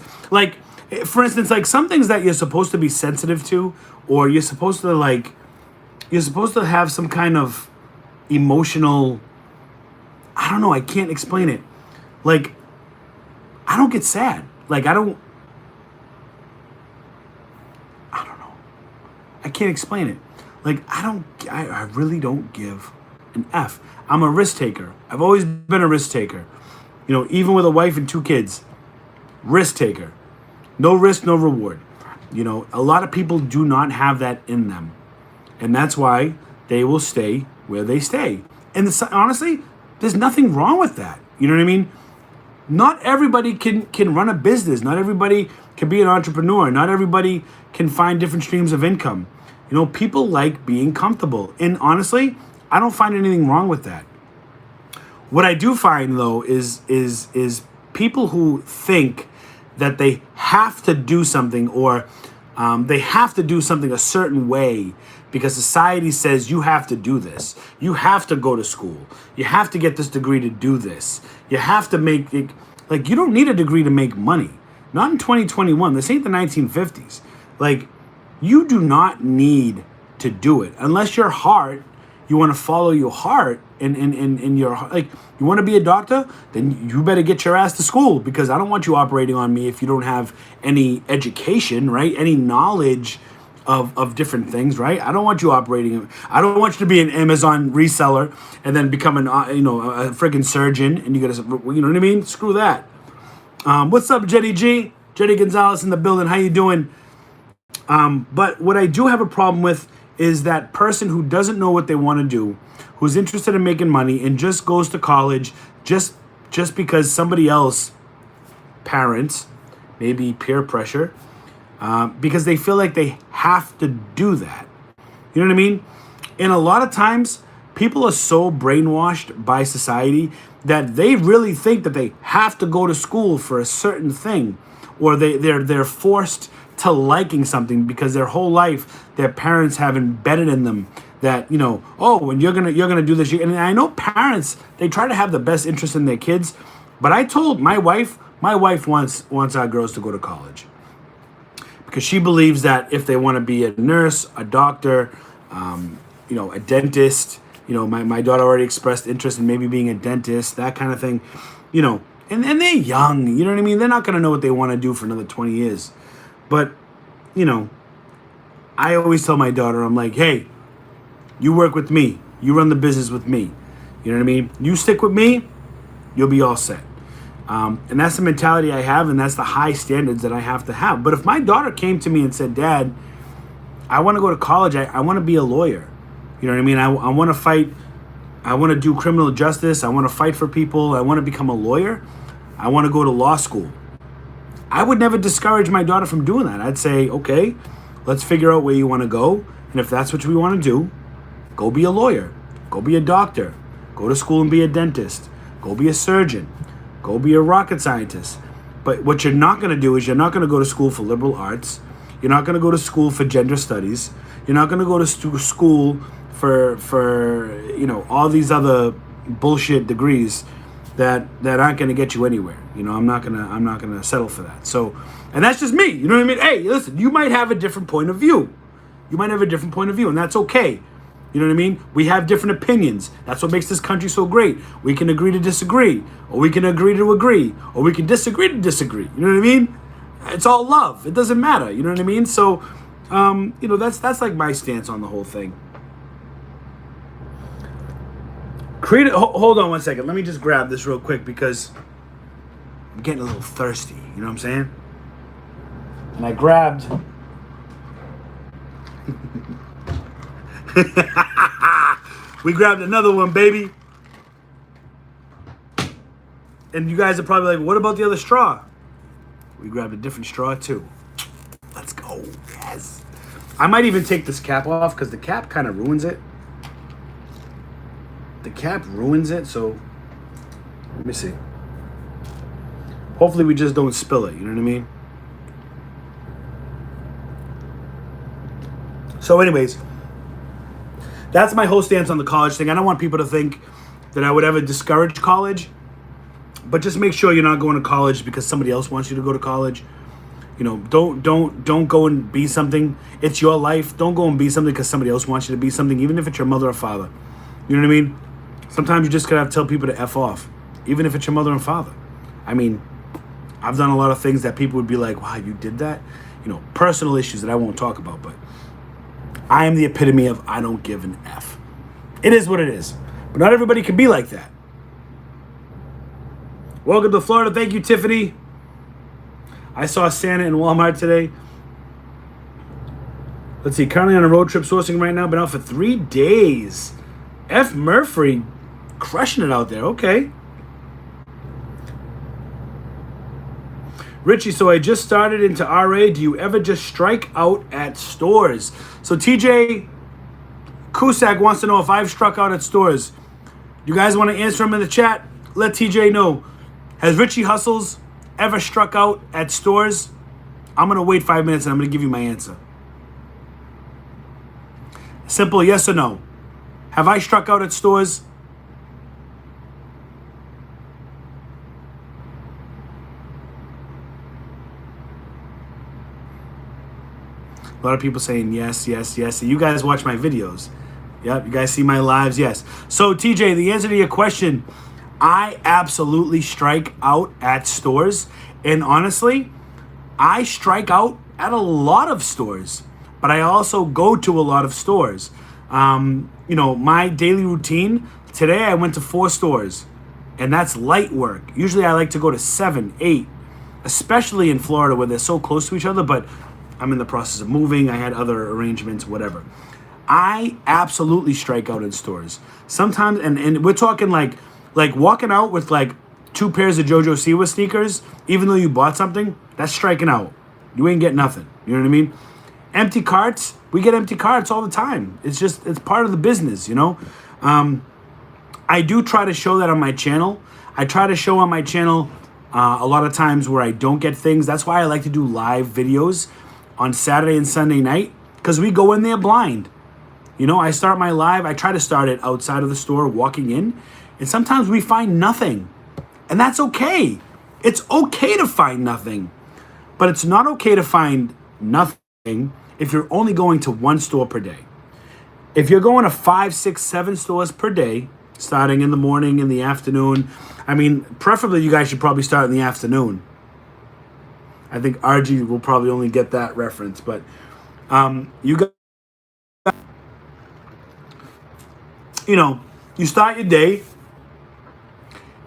for instance, some things that you're supposed to be sensitive to, or you're supposed to have some kind of emotional, I don't know, I can't explain it. I don't get sad. I don't know. I can't explain it. I really don't give an F. I'm a risk taker. I've always been a risk taker. Even with a wife and 2 kids, risk taker. No risk, no reward. A lot of people do not have that in them. And that's why they will stay where they stay. And honestly, there's nothing wrong with that. You know what I mean? Not everybody can run a business. Not everybody can be an entrepreneur. Not everybody can find different streams of income. People like being comfortable. And honestly, I don't find anything wrong with that. What I do find, though, is people who think that they have to do something or they have to do something a certain way because society says you have to do this. You have to go to school. You have to get this degree to do this. You have to make it. You don't need a degree to make money. Not in 2021. This ain't the 1950s. Like, you do not need to do it unless your heart, you want to follow your heart and your, like, you want to be a doctor, then you better get your ass to school, because I don't want you operating on me if you don't have any education, right? Any knowledge of different things, right? I don't want you operating. I don't want you to be an Amazon reseller and then become a friggin' surgeon, and you gotta, you know what I mean? Screw that. What's up, Jetty G? Jetty Gonzalez in the building. How you doing? But what I do have a problem with is that person who doesn't know what they want to do, who's interested in making money and just goes to college just because somebody else, parents, maybe peer pressure, because they feel like they have to do that. You know what I mean? And a lot of times, people are so brainwashed by society that they really think that they have to go to school for a certain thing, or they're forced to liking something because their whole life their parents have embedded in them that, oh, when you're gonna do this. And I know parents, they try to have the best interest in their kids, but I told my wife wants our girls to go to college, because she believes that if they want to be a nurse, a doctor, a dentist, my daughter already expressed interest in maybe being a dentist, that kind of thing, and they're young, you know what I mean? They're not going to know what they want to do for another 20 years. But, I always tell my daughter, I'm like, hey, you work with me. You run the business with me. You know what I mean? You stick with me, you'll be all set. And that's the mentality I have, and that's the high standards that I have to have. But if my daughter came to me and said, Dad, I want to go to college. I want to be a lawyer. You know what I mean? I want to fight. I want to do criminal justice. I want to fight for people. I want to become a lawyer. I want to go to law school. I would never discourage my daughter from doing that. I'd say, okay, let's figure out where you want to go. And if that's what we want to do, go be a lawyer. Go be a doctor. Go to school and be a dentist. Go be a surgeon. Go be a rocket scientist. But what you're not going to do is you're not going to go to school for liberal arts. You're not going to go to school for gender studies. You're not going to go to school for all these other bullshit degrees that aren't going to get you anywhere. I'm not gonna settle for that. So, and that's just me. You know what I mean? Hey, listen, you might have a different point of view. And that's okay. You know what I mean? We have different opinions. That's what makes this country so great. We can agree to disagree, or we can agree to agree, or we can disagree to disagree. You know what I mean? It's all love. It doesn't matter. You know what I mean? So, that's like my stance on the whole thing. Hold on one second. Let me just grab this real quick because I'm getting a little thirsty. You know what I'm saying? And I grabbed. We grabbed another one, baby. And you guys are probably like, what about the other straw? We grabbed a different straw too. Let's go. Yes. I might even take this cap off because the cap kind of ruins it. So let me see. Hopefully we just don't spill it, you know what I mean? So anyways, that's my whole stance on the college thing. I don't want people to think that I would ever discourage college, but just make sure you're not going to college because somebody else wants you to go to college. Don't go and be something. It's your life. Don't go and be something because somebody else wants you to be something, even if it's your mother or father. You know what I mean? Sometimes you just gotta have to tell people to F off, even if it's your mother and father. I mean, I've done a lot of things that people would be like, wow, you did that? Personal issues that I won't talk about, but I am the epitome of I don't give an F. It is what it is. But not everybody can be like that. Welcome to Florida. Thank you, Tiffany. I saw Santa in Walmart today. Let's see, currently on a road trip sourcing right now, been out for 3 days. F. Murphy, crushing it out there. Okay. Richie, so I just started into RA. Do you ever just strike out at stores? So TJ Cusack wants to know if I've struck out at stores. You guys want to answer him in the chat? Let TJ know. Has Richie Hustles ever struck out at stores? I'm going to wait 5 minutes and I'm going to give you my answer. Simple yes or no. Have I struck out at stores? lot of people saying yes, yes, yes. You guys watch my videos. Yep, you guys see my lives, yes. So TJ, the answer to your question, I absolutely strike out at stores. And honestly, I strike out at a lot of stores, but I also go to a lot of stores. My daily routine, today I went to 4 stores, and that's light work. Usually I like to go to 7, 8, especially in Florida where they're so close to each other, but I'm in the process of moving. I had other arrangements, whatever. I absolutely strike out in stores. Sometimes, and we're talking like walking out with like 2 pairs of JoJo Siwa sneakers, even though you bought something, that's striking out. You ain't getting nothing. You know what I mean? Empty carts, we get empty carts all the time. It's part of the business, you know? I do try to show that on my channel. I try to show on my channel a lot of times where I don't get things. That's why I like to do live videos on Saturday and Sunday night, because we go in there blind. You know, I start my live, I try to start it outside of the store, walking in, and sometimes we find nothing. And that's okay. It's okay to find nothing. But it's not okay to find nothing if you're only going to 1 store per day. If you're going to 5, 6, 7 stores per day, starting in the morning, in the afternoon, I mean, preferably you guys should probably start in the afternoon. I think RG will probably only get that reference, but you guys, you start your day,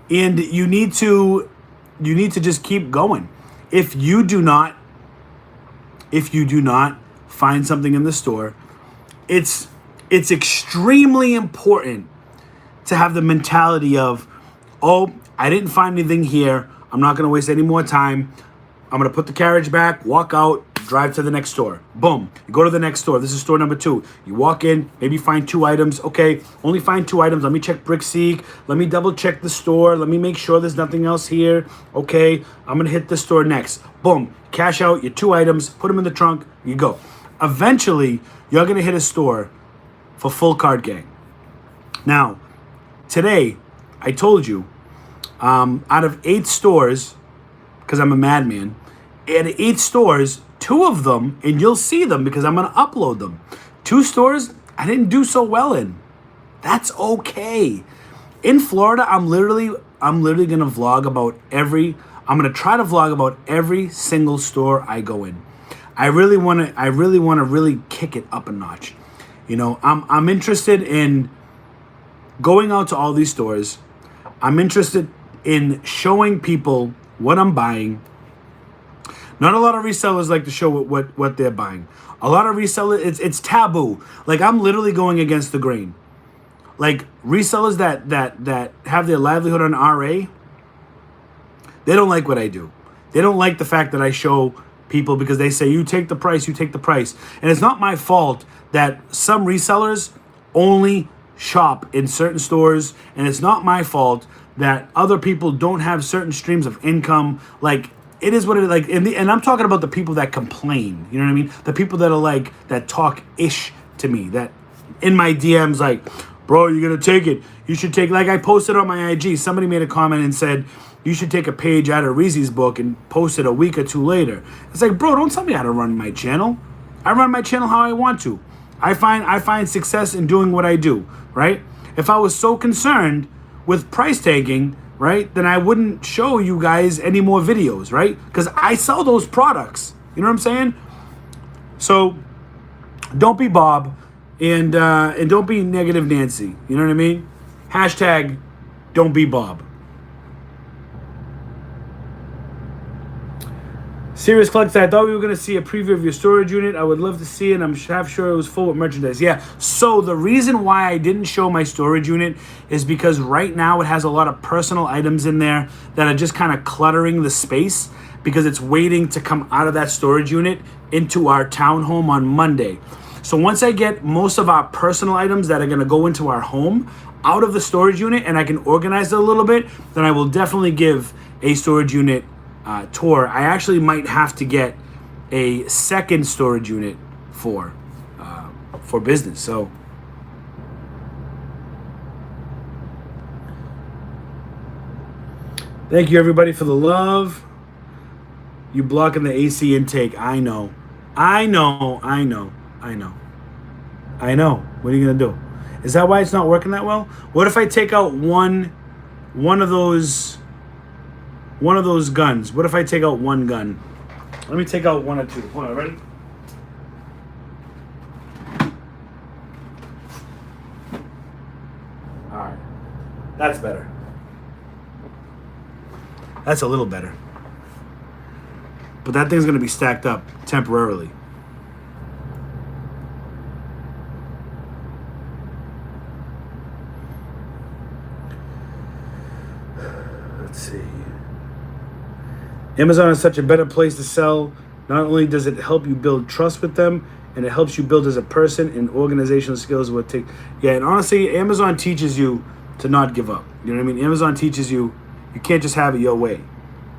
and you need to just keep going. If you do not find something in the store, it's extremely important to have the mentality of, oh, I didn't find anything here. I'm not going to waste any more time. I'm going to put the carriage back, walk out, drive to the next store. Boom. You go to the next store. This is store number 2. You walk in, maybe find 2 items. Okay, only find 2 items. Let me check BrickSeek. Let me double check the store. Let me make sure there's nothing else here. Okay, I'm going to hit the store next. Boom. Cash out your 2 items, put them in the trunk, you go. Eventually, you're going to hit a store for full cart gang. Now, today, I told you, out of 8 stores, because I'm a madman, out of 8 stores, 2 of them, and you'll see them because I'm going to upload them. 2 stores I didn't do so well in. That's okay. In Florida, I'm literally going to vlog about I'm going to try to vlog about every single store I go in. I really want to really kick it up a notch. You know, I'm interested in going out to all these stores. I'm interested in showing people what I'm buying. Not a lot of resellers like to show what they're buying. A lot of resellers, it's taboo. Like, I'm literally going against the grain. Like, resellers that have their livelihood on RA, they don't like what I do. They don't like the fact that I show people, because they say, you take the price, you take the price. And it's not my fault that some resellers only shop in certain stores, and it's not my fault that other people don't have certain streams of income. Like, it is what it is. Like, and I'm talking about the people that complain. You know what I mean? The people that are like, that talk ish to me, that in my DMs, like, bro, you're gonna take it. You should take, like I posted on my IG, somebody made a comment and said, you should take a page out of Reezy's book and post it a week or 2 later. It's like, bro, don't tell me how to run my channel. I run my channel how I want to. I find success in doing what I do, right? If I was so concerned with price tagging, right, then I wouldn't show you guys any more videos, right? Because I sell those products. You know what I'm saying? So don't be Bob, and don't be negative Nancy. You know what I mean? Hashtag don't be Bob. Serious Collector, I thought we were going to see a preview of your storage unit. I would love to see it. I'm half sure it was full with merchandise. Yeah, so the reason why I didn't show my storage unit is because right now it has a lot of personal items in there that are just kind of cluttering the space, because it's waiting to come out of that storage unit into our townhome on Monday. So once I get most of our personal items that are going to go into our home out of the storage unit, and I can organize it a little bit, then I will definitely give a storage unit tour. I actually might have to get a second storage unit for business. So thank you everybody for the love. You blocking the AC intake, I know. I know. What are you gonna do? Is that why it's not working that well? What if I take out one of those guns? What if I take out one gun? Let me take out one or two. Hold on, ready? All right, that's better. That's a little better. But that thing's gonna be stacked up temporarily. Let's see. Amazon is such a better place to sell. Not only does it help you build trust with them, and it helps you build as a person, and organizational skills will take. Yeah, and honestly, Amazon teaches you to not give up. You know what I mean? Amazon teaches you can't just have it your way.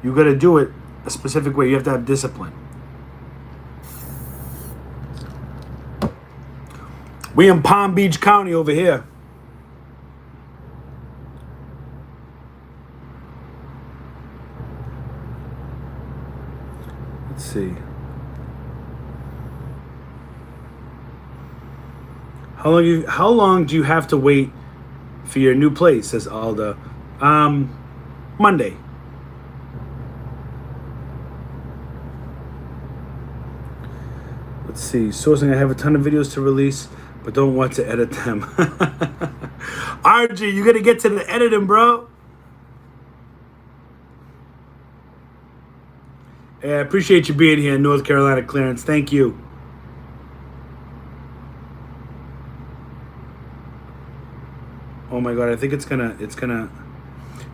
You got to do it a specific way. You have to have discipline. We in Palm Beach County over here. Let's see. How long do you have to wait for your new place? Says Alda. Monday. Let's see. Sourcing. I have a ton of videos to release, but don't want to edit them. RG, you gotta get to the editing, bro. Yeah, I appreciate you being here in North Carolina, Clarence. Thank you. Oh my God, I think it's gonna.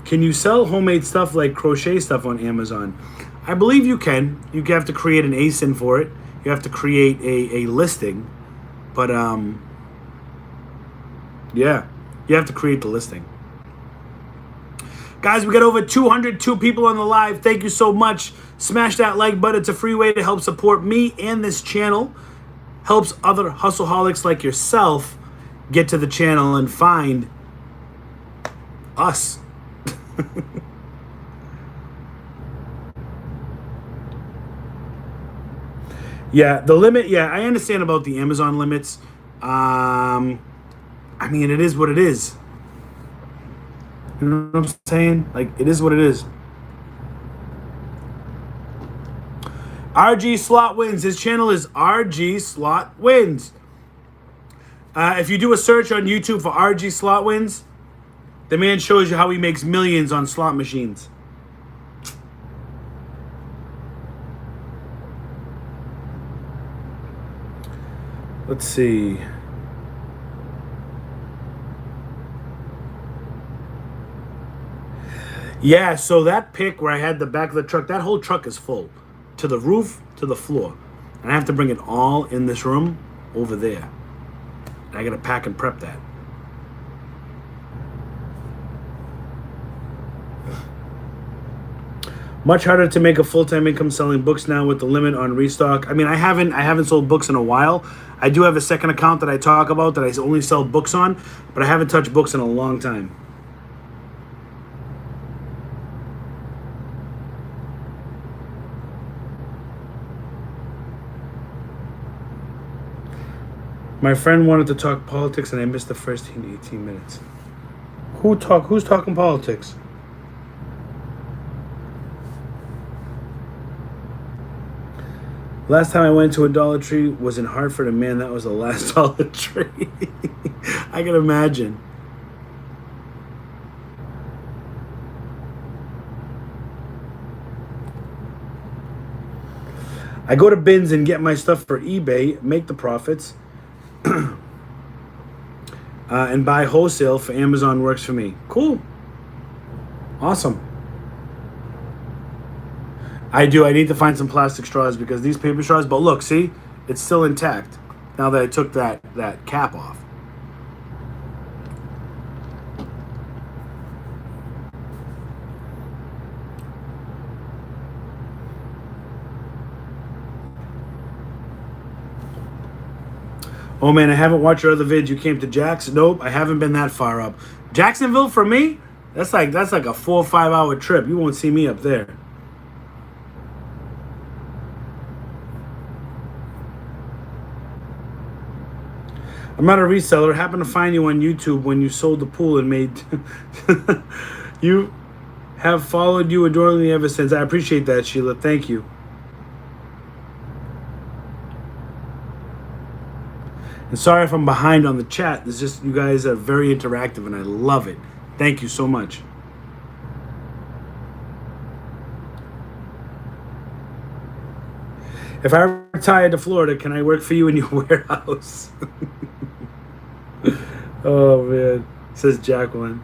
Can you sell homemade stuff like crochet stuff on Amazon? I believe you can. You have to create an ASIN for it. You have to create a listing. But yeah, you have to create the listing. Guys, we got over 202 people on the live. Thank you so much. Smash that like button. It's a free way to help support me and this channel. Helps other hustleholics like yourself get to the channel and find us. Yeah, the limit. Yeah, I understand about the Amazon limits. I mean, it is what it is. You know what I'm saying? Like, it is what it is. RG Slot Wins. His channel is RG Slot Wins. If you do a search on YouTube for RG Slot Wins, the man shows you how he makes millions on slot machines. Let's see. Yeah, so that pick where I had the back of the truck, that whole truck is full. To the roof, to the floor. And I have to bring it all in this room over there. I gotta pack and prep that. Much harder to make a full-time income selling books now with the limit on restock. I mean, I haven't sold books in a while. I do have a second account that I talk about that I only sell books on, but I haven't touched books in a long time. My friend wanted to talk politics and I missed the first 18 minutes. Who's talking politics? Last time I went to a Dollar Tree was in Hartford, and man, that was the last Dollar Tree. I can imagine. I go to bins and get my stuff for eBay, make the profits, and buy wholesale for Amazon works for me. Cool. Awesome. I do. I need to find some plastic straws because these paper straws, but look, see? It's still intact now that I took that cap off. Oh man, I haven't watched your other vids. You came to Jackson? Nope, I haven't been that far up. Jacksonville for me? That's like a 4 or 5 hour trip. You won't see me up there. I'm not a reseller. Happened to find you on YouTube when you sold the pool and made... You have followed you adoringly ever since. I appreciate that, Sheila. Thank you. And sorry if I'm behind on the chat. It's just you guys are very interactive and I love it. Thank you so much. If I retire to Florida, can I work for you in your warehouse? Oh, man. Says Jacqueline.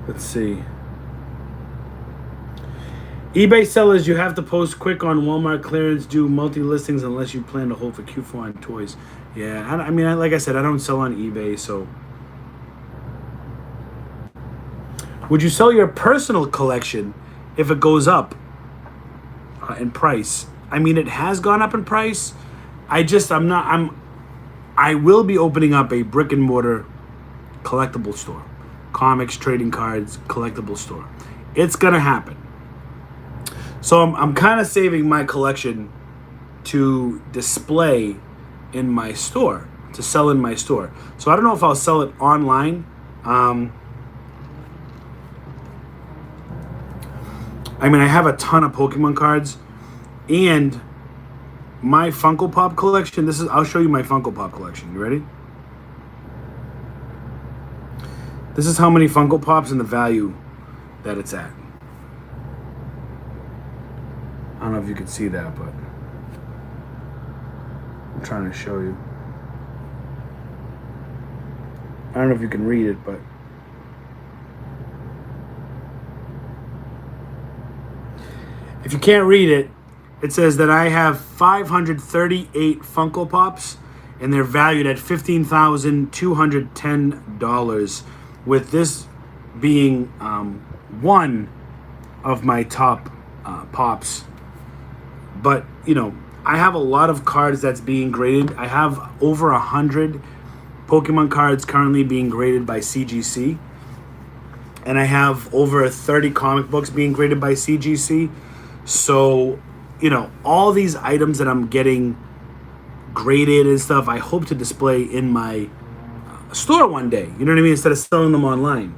Let's see. eBay sellers, you have to post quick on Walmart clearance, do multi-listings unless you plan to hold for Q4 on toys. Yeah, I mean, like I said, I don't sell on eBay, so... Would you sell your personal collection if it goes up in price? I mean, it has gone up in price. I will be opening up a brick and mortar collectible store. Comics, trading cards, collectible store. It's gonna happen. So I'm kind of saving my collection to display in my store, to sell in my store. So I don't know if I'll sell it online. I mean, I have a ton of Pokemon cards and my Funko Pop collection. I'll show you my Funko Pop collection. You ready? This is how many Funko Pops and the value that it's at. I don't know if you can see that, but I'm trying to show you. I don't know if you can read it, but if you can't read it, it says that I have 538 Funko Pops, and they're valued at $15,210, with this being one of my top pops. But, you know, I have a lot of cards that's being graded. I have over 100 Pokemon cards currently being graded by CGC. And I have over 30 comic books being graded by CGC. So, you know, all these items that I'm getting graded and stuff, I hope to display in my store one day. You know what I mean? Instead of selling them online.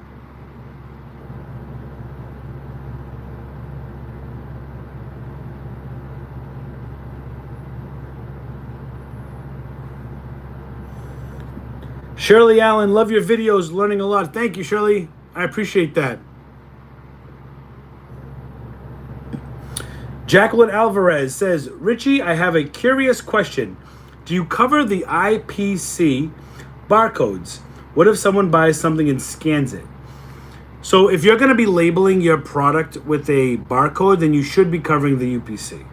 Shirley Allen, love your videos, learning a lot. Thank you, Shirley. I appreciate that. Jacqueline Alvarez says, Richie, I have a curious question. Do you cover the IPC barcodes? What if someone buys something and scans it? So if you're going to be labeling your product with a barcode, then you should be covering the UPC.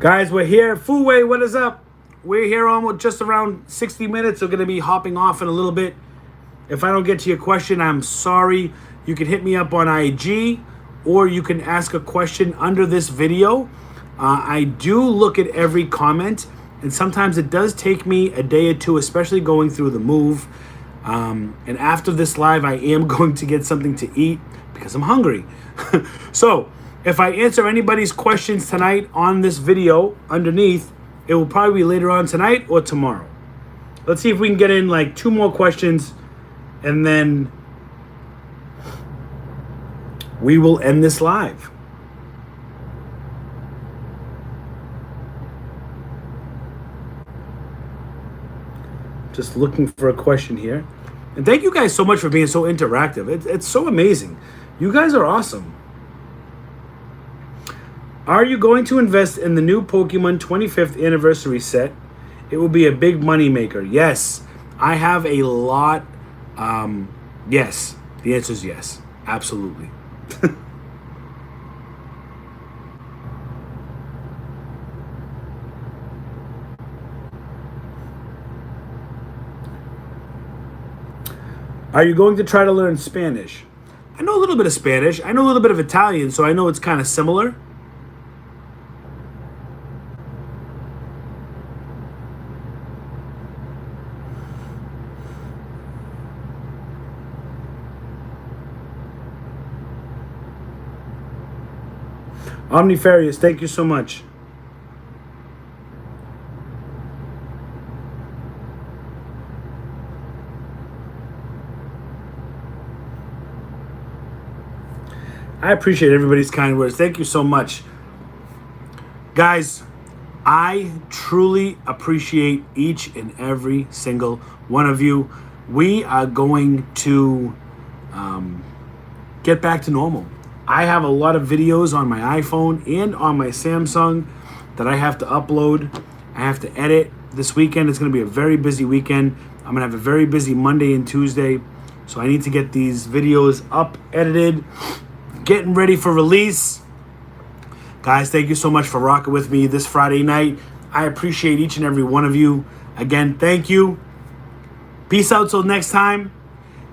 Guys, we're here. Fuway, what is up? We're here almost just around 60 minutes. We're going to be hopping off in a little bit. If I don't get to your question, I'm sorry. You can hit me up on IG, or you can ask a question under this video. I do look at every comment, and sometimes it does take me a day or two, especially going through the move. And after this live, I am going to get something to eat because I'm hungry. So if I answer anybody's questions tonight on this video underneath, it will probably be later on tonight or tomorrow. Let's see if we can get in like 2 more questions, and then we will end this live. Just looking for a question here. And thank you guys so much for being so interactive. It's so amazing. You guys are awesome. Are you going to invest in the new Pokemon 25th anniversary set? It will be a big money maker. Yes, I have a lot. Yes, the answer is yes. Absolutely. Are you going to try to learn Spanish? I know a little bit of Spanish. I know a little bit of Italian, so I know it's kind of similar. Omnifarious, thank you so much. I appreciate everybody's kind words. Thank you so much. Guys, I truly appreciate each and every single one of you. We are going to get back to normal. I have a lot of videos on my iPhone and on my Samsung that I have to upload. I have to edit. This weekend it's going to be a very busy weekend. I'm going to have a very busy Monday and Tuesday. So I need to get these videos up, edited, getting ready for release. Guys, thank you so much for rocking with me this Friday night. I appreciate each and every one of you. Again, thank you. Peace out till next time.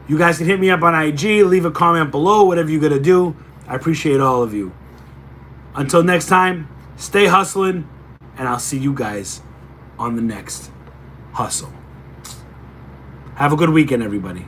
You guys can hit me up on IG, leave a comment below, whatever you're going to do. I appreciate all of you. Until next time, stay hustling, and I'll see you guys on the next hustle. Have a good weekend, everybody.